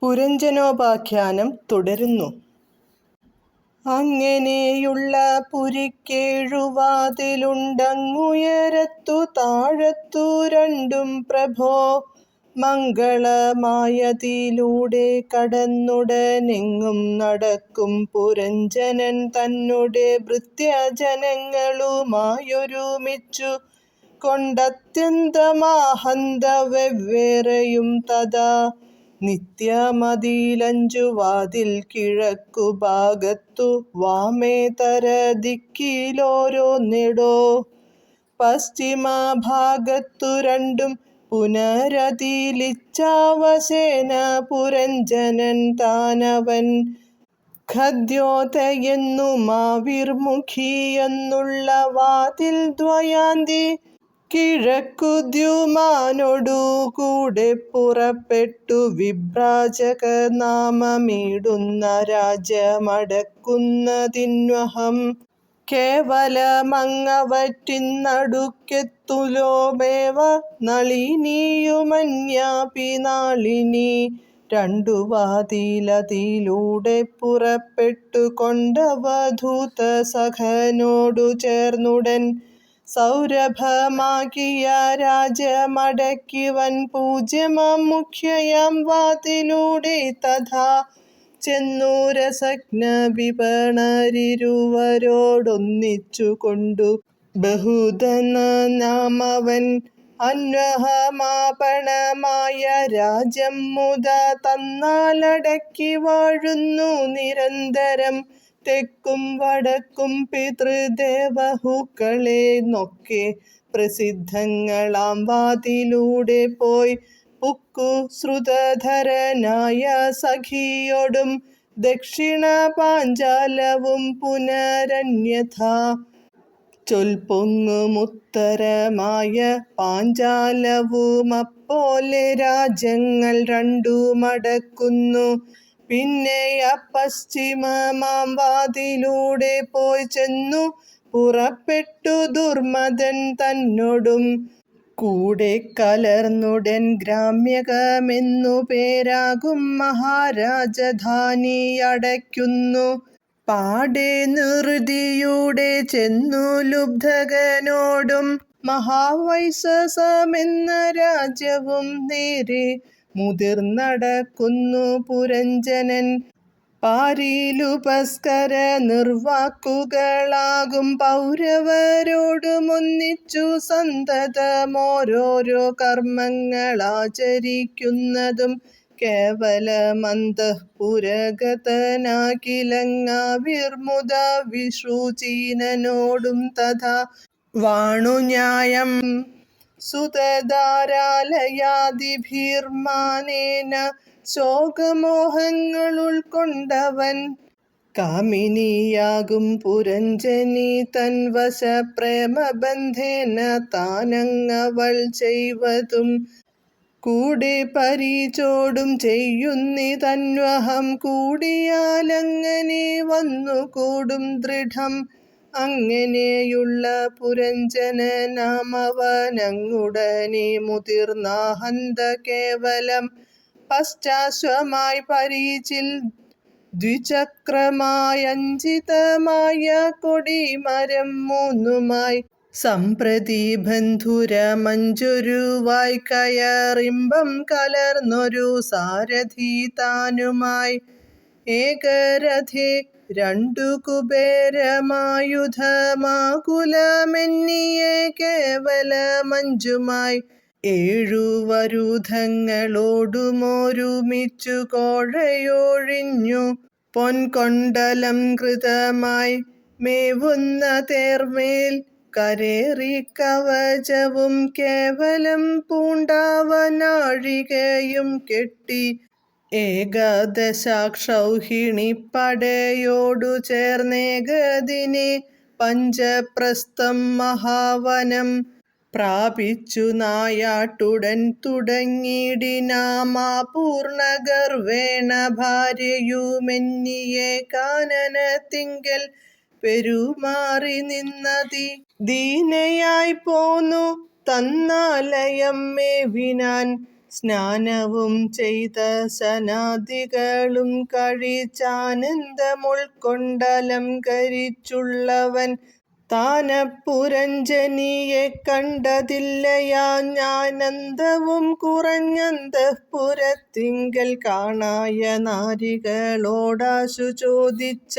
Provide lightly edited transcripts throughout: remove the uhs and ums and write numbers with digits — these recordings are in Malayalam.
പുരഞ്ജനോപാഖ്യാനം തുടരുന്നു. അങ്ങനെയുള്ള പുരിക്കേഴുവാതിലുണ്ടങ്ങുയരത്തു താഴത്തു രണ്ടും പ്രഭോ. മംഗളമായതിലൂടെ കടന്നുടനെങ്ങും നടക്കും പുരഞ്ജനൻ തന്നുടെ ഭൃത്യജനങ്ങളുമായൊരുമിച്ചു കൊണ്ടത്യന്തമാഹന്ത വെവ്വേറെയും തഥാ. നിത്യമതിലഞ്ചു വാതിൽ കിഴക്കു ഭാഗത്തു വാമേതര ദിക്കിലോരോന്നെടോ. പശ്ചിമഭാഗത്തു രണ്ടും പുനരതിലിച്ചാവശേന പുരഞ്ജനൻ താനവൻ. ഖദ്യോതയെന്നുമാവിർമുഖി എന്നുള്ള വാതിൽ ദ്വയാന്തി കിഴക്കുദ്യുമാനൊടു കൂടെ പുറപ്പെട്ടു വിഭ്രാജക നാമമിടുന്ന രാജ്യമടക്കുന്നതിന്വഹം. കേവലമങ്ങവറ്റിന്നടുക്കെത്തുലോമേവ നളിനിയുമന്യാപി നാളിനി. രണ്ടു വാതിലതിലൂടെ പുറപ്പെട്ടു കൊണ്ടവധൂത സഖനോടു ചേർന്നുടൻ സൗരഭമാകിയ രാജ്യമടക്കിവൻ പൂജ്യമാം മുഖ്യയാം വാതിലൂടെ തഥാ ചെന്നു രസജ്ഞ വിപണരിരുവരോടൊന്നിച്ചു കൊണ്ടു ബഹുധനനാമവൻ അന്വഹമാപണമായ രാജ്യം മുത തന്നാലടക്കി വാഴുന്നു നിരന്തരം. തെക്കും വടക്കും പിതൃദേവഹുക്കളെ നൊക്കെ പ്രസിദ്ധങ്ങളാം വാതിലൂടെ പോയി പുക്കു ശ്രുതധരനായ സഖിയൊടും ദക്ഷിണ പാഞ്ചാലവും പുനരന്യഥാ. ചൊൽപ്പൊങ്ങുമുത്തരമായ പാഞ്ചാലവുമപ്പോലെ രാജ്യങ്ങൾ രണ്ടുമടക്കുന്നു. പിന്നെ പശ്ചിമമാം വാതിലൂടെ പോയി ചെന്നു പുറപ്പെട്ടു ദുർമദൻ തന്നോടും കൂടെ കലർന്നുടൻ ഗ്രാമ്യകമെന്നു പേരാകും മഹാരാജധാനി അടയ്ക്കുന്നു. പാടെ നിർദ്ദിയുടെ ചെന്നു ലുബ്ധകനോടും മഹാവൈസസമെന്ന രാജ്യവും നേരെ മുതിർന്നടക്കുന്നു പുരഞ്ജനൻ. പാരിലുപസ്കര നിർവാക്കുകളാകും പൗരവരോടുമൊന്നിച്ചു സന്തതമോരോരോ കർമ്മങ്ങളാചരിക്കുന്നതും കേവലമന്തഃപുരഗതനാകിലങ്ങാവിർമുദ വിശ്രുചീനനോടും തഥാ. വാണുന്യായം സുതധാരാലയാദിഭിർമാനേന ശോകമോഹങ്ങളുൾക്കൊണ്ടവൻ കാമിനിയാകും പുരഞ്ജനി തൻവശ പ്രേമബന്ധേന താനങ്ങവൾ ചെയ്വതും കൂടെ പരീചോടും ചെയ്യുന്നിതന്വഹം. കൂടിയാലങ്ങനെ വന്നുകൂടും ദൃഢം. അങ്ങനെയുള്ള പുരഞ്ജനനാമവനങ്ങുടനെ മുതിർന്നാഹന്ത കേവലം പശ്ചാശ്വമായി പരീചിൽ ദ്വിചക്രമായഞ്ചിതമായ കൊടിമരം മൂന്നുമായി സംപ്രതി ബന്ധുരമഞ്ചൊരുവായി കയറിമ്പം കലർന്നൊരു സാരഥി താനുമായി ഏകരഥേ രണ്ടു കുബേരമായുധമാകുലമെന്നിയെ കേവലമഞ്ചുമായി ഏഴുവരുധങ്ങളോടുമൊരുമിച്ചു കോഴയൊഴിഞ്ഞു പൊൻകൊണ്ടലം കൃതമായി മേവുന്ന തേർമേൽ കരേറി കവചവും കേവലം പൂണ്ടാവനാഴികയും കെട്ടി ഏകാദശാക്ഷൗഹിണിപ്പടയോടു ചേർന്നേകദിനെ പഞ്ചപ്രസ്ഥം മഹാവനം പ്രാപിച്ചു നായാട്ടുടൻ തുടങ്ങിടിനാമാപൂർണഗർവേണ ഭാര്യയുമെന്നിയെ കാനനത്തിങ്കൽ പെരുമാറി നിന്നതി ദീനയായി പോന്നു തന്നാലയം മേവിനാൻ. സ്നാനവും ചെയ്ത സനാദികളും കഴിച്ചാനന്ദമുൾക്കൊണ്ടലങ്കരിച്ചുള്ളവൻ താനപ്പുരഞ്ജനിയെ കണ്ടതില്ലയാഞ്ഞാനന്ദവും കുറഞ്ഞന്തഃപുരത്തിങ്കൽ കാണായ നാരികളോടാശു ചോദിച്ച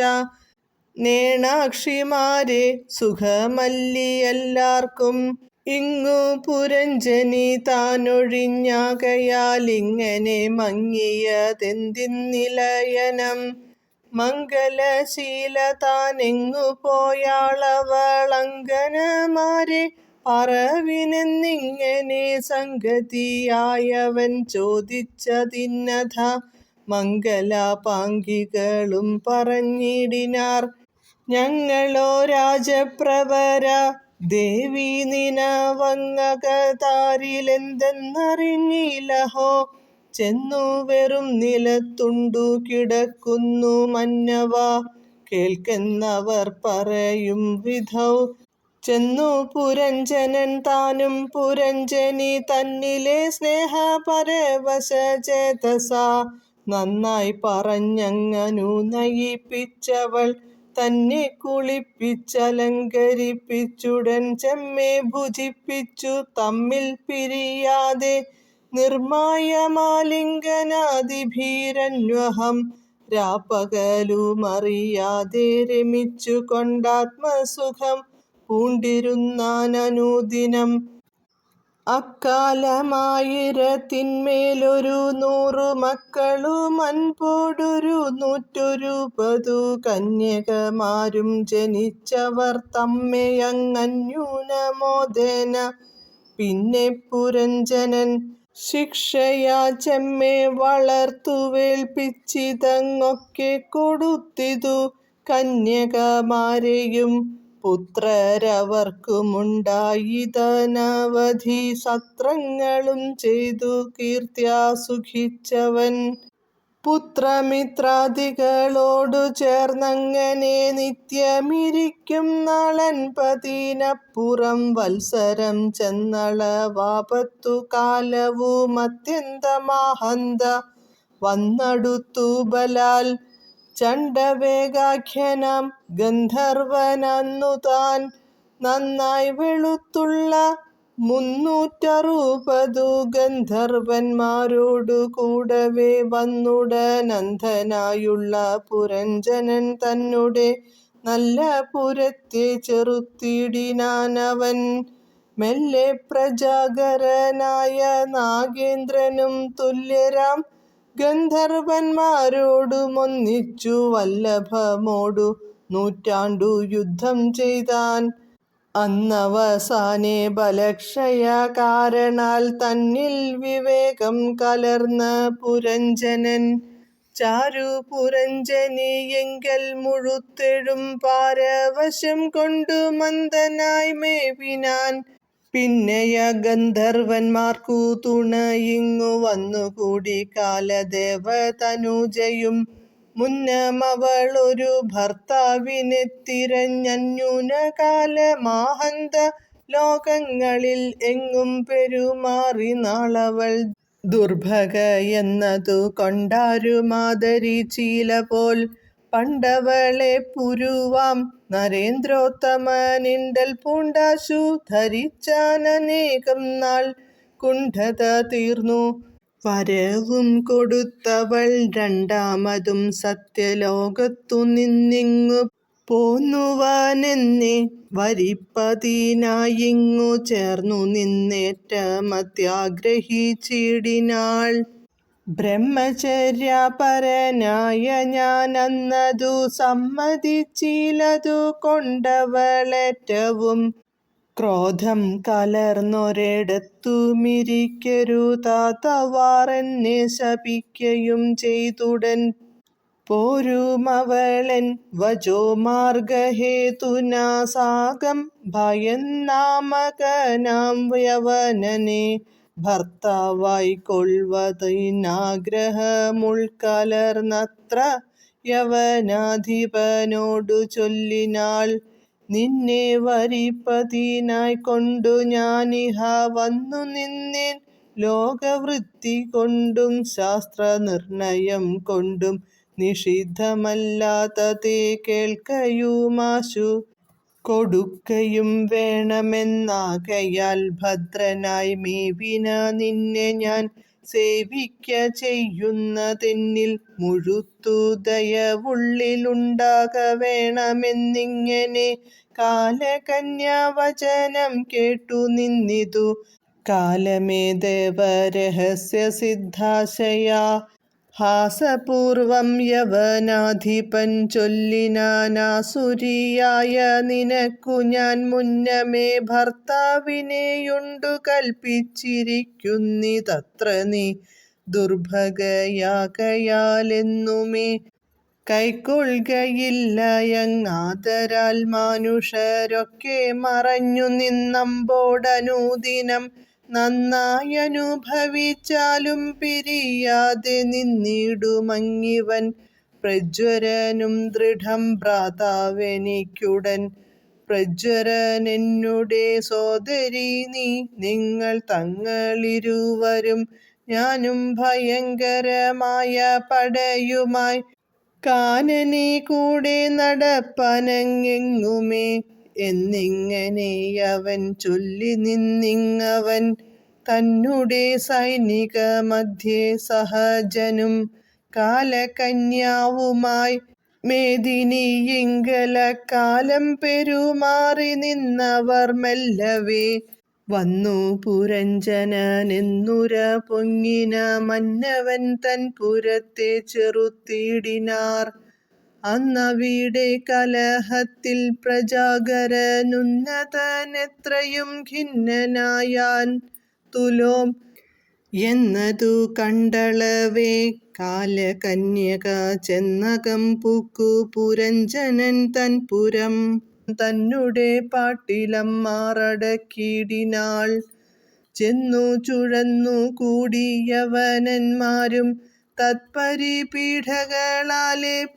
നേണാക്ഷിമാരെ സുഖമല്ലിയെല്ലാർക്കും ഇങ്ങു പുരഞ്ജനി താനൊഴിഞ്ഞാകയാലിങ്ങനെ മങ്ങിയതെന്തിന്നിലയനം മംഗലശീല താനെങ്ങു പോയാളവളങ്കനമാരെ പറവിനെന്നിങ്ങനെ സംഗതിയായവൻ ചോദിച്ചതിന്നഥ മംഗലാപാംഗികളും പറഞ്ഞിടിനാർ ഞങ്ങളോ രാജപ്രവര ദേവി നിനവങ്ങകതാരിലെന്തെന്നറിഞ്ഞിലഹോ ചെന്നു വെറും നിലത്തുണ്ടു കിടക്കുന്നു മന്നവ കേൾക്കെന്നവർ പറയും വിധൗ ചെന്നു പുരഞ്ജനൻ താനും പുരഞ്ജനി തന്നിലെ സ്നേഹപരവശചേതസ നന്നായി പറഞ്ഞങ്ങനു നയിപ്പിച്ചവൾ തന്നെ കുളിപ്പിച്ചലങ്കരിപ്പിച്ചുടൻ ചെമ്മേ ഭുജിപ്പിച്ചു തമ്മിൽ പിരിയാതെ നിർമായമാലിംഗനാദിഭീരന്വഹം രാപ്പകലുമറിയാതെ രമിച്ചു കൊണ്ടാത്മസുഖം പൂണ്ടിരുന്നാനനുദിനം അക്കാലമായിരത്തിന്മേലൊരു 100 മക്കളും അൻപോടൊരു 120 കന്യകമാരും ജനിച്ചവർ തമ്മയങ്ങന്യൂനമോദേന പിന്നെ പുരഞ്ജനൻ ശിക്ഷയാ ചെമ്മേ വളർത്തുവേൾപ്പിച്ചിതങ്ങൊക്കെ കൊടുത്തിതു കന്യകമാരെയും പുത്രരവർക്കുമുണ്ടായിതനവധി സത്രങ്ങളും ചെയ്തു കീർത്തിയാ സുഖിച്ചവൻ പുത്രമിത്രാദികളോടു ചേർന്നങ്ങനെ നിത്യമിരിക്കും നാളൻപതിനപ്പുറം വത്സരം ചെന്നളവാപത്തു കാലവുമത്യന്തമാഹന്ത വന്നടുത്തു ബലാൽ ചണ്ഡവേഗാഖ്യനാം ഗന്ധർവനന്നു താൻ നന്നായി വെളുത്തുള്ള 360 ഗന്ധർവന്മാരോടു കൂടവേ വന്നുടനന്ധനായുള്ള പുരഞ്ജനൻ തന്നെ നല്ല പുരത്തെ ചെറുത്തിടിനാനവൻ മെല്ലെ പ്രജാകരനായ നാഗേന്ദ്രനും തുല്യരാം ഗന്ധർവന്മാരോടുമൊന്നിച്ചു വല്ലഭമോടു 100 യുദ്ധം ചെയ്താൻ അന്നവസാനേ ബലക്ഷയ കാരണാൽ തന്നിൽ വിവേകം കലർന്ന പുരഞ്ജനൻ ചാരു പുരഞ്ജനിയെങ്കൽ മുഴുത്തെഴും പാരവശ്യം കൊണ്ടു മന്ദനായി മേവിനാൻ പിന്നെയ ഗന്ധർവന്മാർക്കു തുണയിങ്ങു വന്നുകൂടി കാലദേവതനുജയും മുന്നമവളൊരു ഭർത്താവിനെ തിരഞ്ഞന്യൂനകാലമാഹന്ത ലോകങ്ങളിൽ എങ്ങും പെരുമാറി നാളവൾ ദുർഭഗയെന്നതു കൊണ്ടാരുമാദരിച്ചീലപോൽ പണ്ടവളെ പുരുവാം നരേന്ദ്രോത്തമനിണ്ടൽ പൂണ്ടാശു ധരിച്ചാനനേകം നാൾ കുണ്ഠത തീർന്നു വരവും കൊടുത്തവൾ രണ്ടാമതും സത്യലോകത്തു നിന്നിങ്ങു പോന്നുവനെന്നെ വരിപ്പതിനായിങ്ങു ചേർന്നു നിന്നേറ്റമത്യാഗ്രഹിച്ചിടിനാൾ ബ്രഹ്മചര്യപരനായ ഞാനന്നതു സമ്മതിച്ചിലതു കൊണ്ടവളേറ്റവും ക്രോധം കലർന്നൊരിടത്തുമിരിക്കരുതാത്തവാറെന്നെ ശപിക്കയും ചെയ്തുടൻ പോരുമവളെൻ വചോമാർഗഹേതുനാ സാകം ഭയന്നാമകനാം യവനനെ ഭർത്താവായി കൊള്ളുവതിനാഗ്രഹമുൾക്കലർന്നത്ര യവനാധിപനോടു ചൊല്ലിനാൾ നിന്നെ വരിപ്പതിനായി കൊണ്ടു ഞാനിഹ വന്നു നിന്നേൻ ലോകവൃത്തി കൊണ്ടും ശാസ്ത്രനിർണയം കൊണ്ടും നിഷിദ്ധമല്ലാത്തതേ കേൾക്കയുമാശു കൊടുക്കയും വേണമെന്നാകയാൽ ഭദ്രനായി മേവിന നിന്നെ ഞാൻ സേവിക്ക ചെയ്യുന്നതെന്നിൽ മുഴുത്തു ദയവുള്ളിലുണ്ടാക വേണമെന്നിങ്ങനെ കാലകന്യാവചനം കേട്ടു നിന്നിതു കാലമേ ദേവരഹസ്യസിദ്ധാശയാ ഹാസപൂർവം യവനാധിപൻ ചൊല്ലിനാനാസുരിയായ നിനക്കു ഞാൻ മുന്നമേ ഭർത്താവിനെയുണ്ടു കൽപ്പിച്ചിരിക്കുന്നിതത്ര നീ ദുർഭഗയാകയാലെന്നുമേ കൈക്കൊള്ളുകയില്ലയങ്ങാദരാൽ മാനുഷരൊക്കെ മറഞ്ഞു നിന്നമ്പോടനുദിനം നന്നായനുഭവിച്ചാലും പിരിയാതെ നിന്നിടുമങ്ങിവൻ പ്രജ്വരനും ദൃഢം ഭ്രാതാവെനിക്കുടൻ പ്രജ്വരനെന്നുടെ സോദരീ നീ നിങ്ങൾ തങ്ങളിരുവരും ഞാനും ഭയങ്കരമായ പടയുമായി കാനനെ കൂടെ നടപ്പനങ്ങെങ്ങുമേ എന്നിങ്ങനെയവൻ ചൊല്ലി നിന്നിങ്ങവൻ തന്നുടെ സൈനിക മധ്യേ സഹജനും കാലകന്യാവുമായി മേദിനിയിങ്കലക്കാലം പെരുമാറി നിന്നവർ മെല്ലവേ വന്നു പുരഞ്ജനനെന്നുര പൊങ്ങിന മന്നവൻ തൻ പുരത്തെ ചെറുത്തിടിനാർ അന്നവിടെ കലഹത്തിൽ പ്രജാകരനുന്നതനെത്രയും ഖിന്നനായാൻ തുലോം എന്നതു കണ്ടളവേ കാലകന്യക ചെന്നകം പൂക്കു പുരഞ്ജനൻ തൻ പുരം തന്നുടെ പാട്ടിലമ്മാറടക്കിടിനാൾ ചെന്നു ചുഴന്നു കൂടിയവനന്മാരും തത്പരിപീഠകളാലെ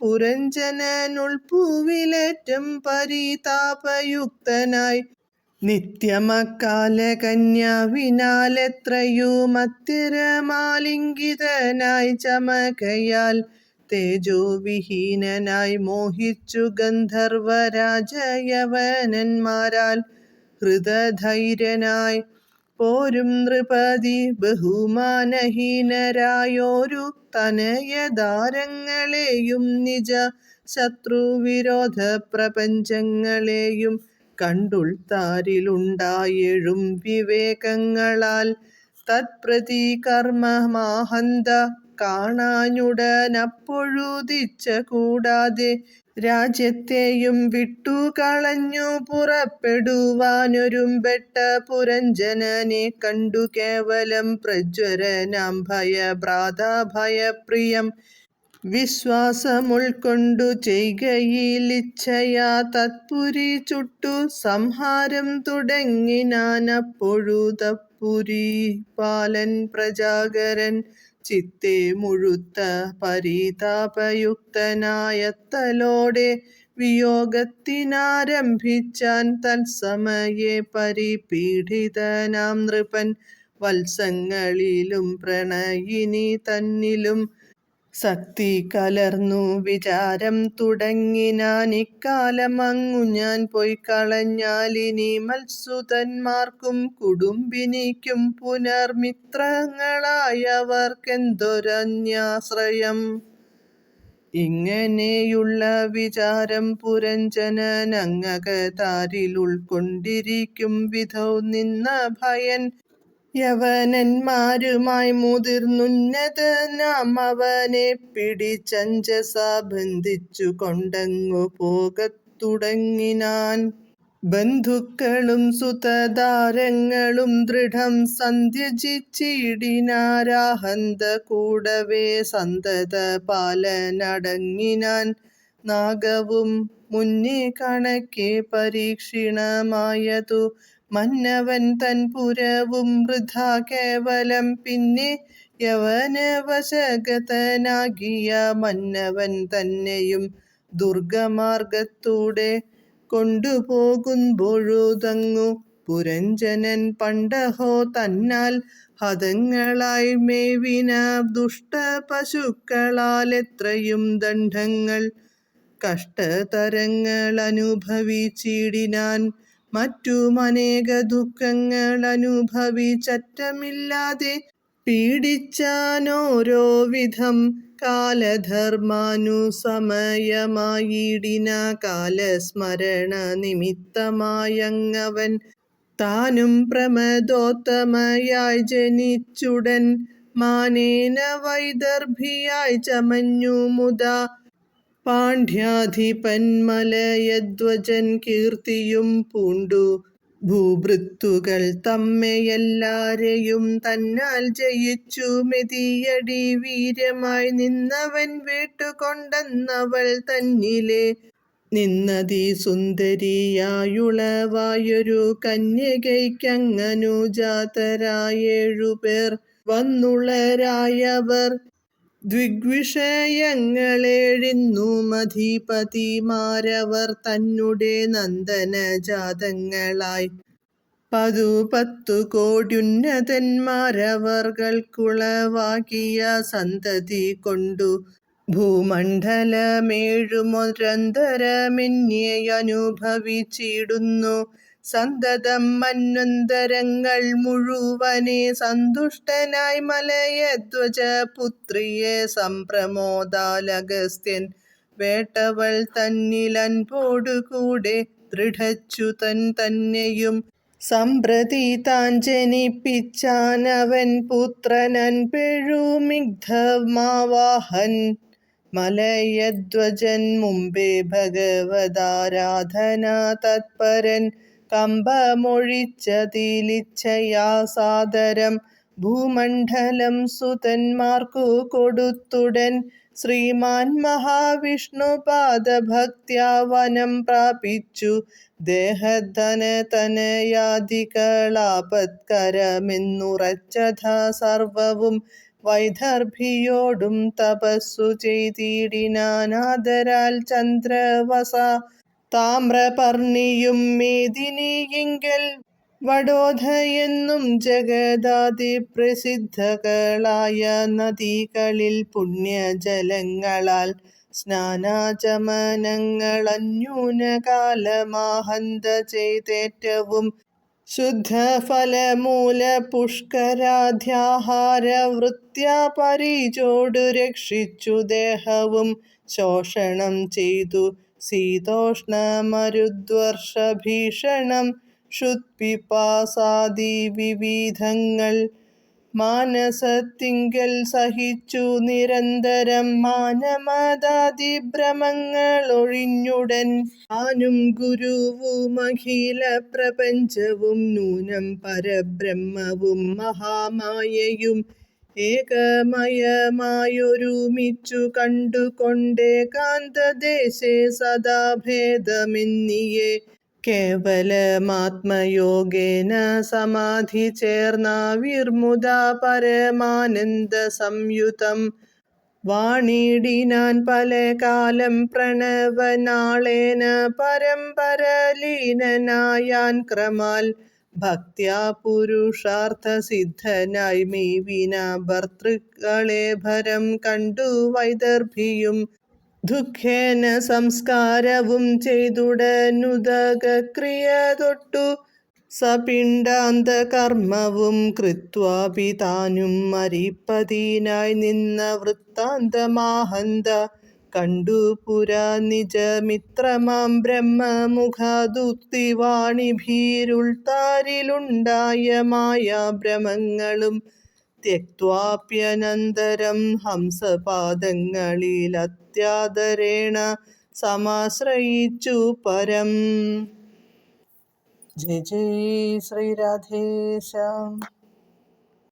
പുരഞ്ജനനുൾപ്പൂവിലേറ്റം പരിതാപയുക്തനായി നിത്യമക്കാലകന്യാവിനാലെത്രയുമത്തിരമാലിംഗിതനായി ചമകയാൽ തേജോവിഹീനനായി മോഹിച്ചു ഗന്ധർവരാജയവനന്മാരാൽ ഹൃതധൈര്യനായി പോരും നൃപതി ബഹുമാനഹീനരായോരു തനയദാരങ്ങളെയും നിജ ശത്രുവിരോധ പ്രപഞ്ചങ്ങളെയും കണ്ടുൾത്താരിലുണ്ടായെഴും വിവേകങ്ങളാൽ തത്പ്രതികർമ്മമാഹന്ത കാണാഞ്ഞുടനപ്പൊഴുതിച്ച കൂടാതെ രാജ്യത്തെയും വിട്ടുകളഞ്ഞു പുറപ്പെടുവാനൊരുമ്പെട്ട പുരഞ്ജനനെ കണ്ടു കേവലം പ്രജ്വരനാം ഭയഭ്രാതാഭയപ്രിയം വിശ്വാസമുൾക്കൊണ്ടു ചെയ്കയിലിച്ഛയാ തത്പുരി ചുട്ടു സംഹാരം തുടങ്ങിനാനപ്പൊഴുതപ്പുരീപാലൻ പ്രജാകരൻ ചിത്തെ മുഴുത്ത പരിതാപയുക്തനായത്തലോടെ വിയോഗത്തിനാരംഭിച്ചാൻ തത്സമയെ പരിപീഡിതനാം നൃപൻ വത്സങ്ങളിലും പ്രണയിനി തന്നിലും ശക്തി കലർന്നു വിചാരം തുടങ്ങിനാൻ ഇക്കാലമങ്ങു ഞാൻ പൊയ്ക്കളഞ്ഞാലിനി മത്സുതന്മാർക്കും കുടുംബിനിക്കും പുനർമിത്രങ്ങളായവർക്കെന്തൊരന്യാശ്രയം ഇങ്ങനെയുള്ള വിചാരം പുരഞ്ജനനങ്ങകതാരിൽ ഉൾക്കൊണ്ടിരിക്കും വിധൗ നിന്ന ഭയൻ യവനന്മാരുമായി മുതിർന്നുന്നതനാം അവനെ പിടിച്ചഞ്ജസാ ബന്ധിച്ചു കൊണ്ടങ്ങു പോകത്തുടങ്ങിനാൻ ബന്ധുക്കളും സുതദാരങ്ങളും ദൃഢം സന്ധ്യജിച്ചിടിനാരാഹന്ത കൂടവേ സന്തത പാലനടങ്ങിനാൻ നാഗവും മുന്നേ കണക്കെ പരീക്ഷിണമായതു മന്നവൻ തൻ പുരവും വൃഥാ കേവലം പിന്നെ യവനവശഗതനാകിയ മന്നവൻ തന്നെയും ദുർഗമാർഗത്തൂടെ കൊണ്ടുപോകുമ്പോഴുതങ്ങു പുരഞ്ജനൻ പണ്ടഹോ തന്നാൽ ഹതങ്ങളായി മേവിന ദുഷ്ടപശുക്കളാൽ എത്രയും ദണ്ഡങ്ങൾ കഷ്ടതരങ്ങൾ അനുഭവിച്ചിടിനാൻ. മറ്റുമനേക ദുഃഖങ്ങൾ അനുഭവിച്ചറ്റമില്ലാതെ പീഡിച്ചാനോരോ വിധം കാലധർമാനുസമയമായിടിന. കാലസ്മരണ നിമിത്തമായങ്ങവൻ താനും പ്രമദോത്തമയായി ജനിച്ചുടൻ മാനേന വൈദർഭിയായി ചമഞ്ഞു മുതാ. പാണ്ഡ്യാധിപൻ മലയധ്വജൻ കീർത്തിയും പൂണ്ടു ഭൂഭൃത്തുകൾ തമ്മെയെല്ലാരെയും തന്നാൽ ജയിച്ചു മെതിയടി വീര്യമായി നിന്നവൻ വേട്ടുകൊണ്ടെന്നവൾ തന്നിലെ നിന്നതി സുന്ദരിയായുളവായൊരു കന്യകയ്ക്കങ്ങനു ജാതരായേഴുപേർ വന്നുളരായവർ ദ്വിഗ്വിഷയങ്ങളേഴിന്നു മധിപതിമാരവർ തന്നെ നന്ദനജാതങ്ങളായി 10 കോട്യുന്നതന്മാരവർകൾക്കുളവാകിയ സന്തതി കൊണ്ടു ഭൂമണ്ഡലമേഴുമൊരന്തരമെന്യനുഭവിച്ചിടുന്നു. സന്തതം മന്വന്തരങ്ങൾ മുഴുവനെ സന്തുഷ്ടനായി മലയധ്വജപുത്രിയെ സംപ്രമോദാലഗസ്ത്യൻ വേട്ടവൾ തന്നിലൻപോടുകൂടെ ദൃഢച്യുതൻ തന്നെയും സമ്പ്രതി താൻ ജനിപ്പിച്ചാനവൻ പുത്രനൻപെഴുമിഗ്ധമാവാഹൻ. മലയധ്വജൻ മുമ്പേ ഭഗവദാരാധനാ തത്പരൻ കമ്പമൊഴിച്ചതിലിച്ഛയാ സാദരം ഭൂമണ്ഡലം സുതന്മാർക്കു കൊടുത്തുടൻ. ശ്രീമാൻ മഹാവിഷ്ണുപാദഭക്ത്യാ വനം പ്രാപിച്ചു ദേഹധനതനയാദികളാപത്കരമെന്നുറച്ചഥാ സർവവും വൈദർഭിയോടും തപസ്സു ചെയ്തിടിനാനാദരാൽ ചന്ദ്രവസ താമ്രപർണിയും മേദിനിയിങ്കൽ വഡോദയെന്നും ജഗദാതിപ്രസിദ്ധകളായ നദികളിൽ പുണ്യജലങ്ങളാൽ സ്നാനാചമനങ്ങളന്യൂനകാലമാഹന്ത ചെയ്തേറ്റവും ശുദ്ധഫലമൂലപുഷ്കരാദ്യാഹാരവൃത്യാ പരിചോടു രക്ഷിച്ചു ദേഹവും ശോഷണം ചെയ്തു ശീതോഷ്ണമരുദ്വർഷഭീഷണം ക്ഷുത്പിപാസാദിവിവിധങ്ങൾ മാനസത്തിങ്കൽ സഹിച്ചു നിരന്തരം മാനമദാദിഭ്രമങ്ങളൊഴിഞ്ഞുടൻ താനും ഗുരുവുമഖില പ്രപഞ്ചവും നൂനം പരബ്രഹ്മവും മഹാമായയും ഏകമയമായൊരുമിച്ചു കണ്ടുകൊണ്ടേകാന്തദേശേ സദാ ഭേദമെന്നിയെ കേവലമാത്മയോഗേന സമാധി ചേർന്നാവിർമുദാ പരമാനന്ദ സംയുതം വാണിടിനാൻ പലകാലം പ്രണവനാളേന പരംപരലീനനായാൻ ക്രമാൽ ഭക്ത്യാ പുരുഷാർത്ഥസിദ്ധനായി മേവിന ഭർതൃക്കളെ ഭരം കണ്ടു വൈദർഭിയും ദുഃഖേന സംസ്കാരവും ചെയ്തുടനുദകക്രിയ തൊട്ടു സപിണ്ഡാന്തകർമ്മവും കൃത്വാപി താനും മരിപ്പതിനായി നിന്ന വൃത്താന്തമാഹന്ത കണ്ടു പുരാ നിജമിത്രമാം ബ്രഹ്മമുഖദുക്തിവാണിഭീരുൾത്താരിലുണ്ടായ മായാഭ്രമങ്ങളും ത്യക്ത്വാപ്യനന്തരം ഹംസപാദങ്ങളിലത്യാദരേണ സമാശ്രയിച്ചു പരം. ജയ ജയ ശ്രീരാധേശ.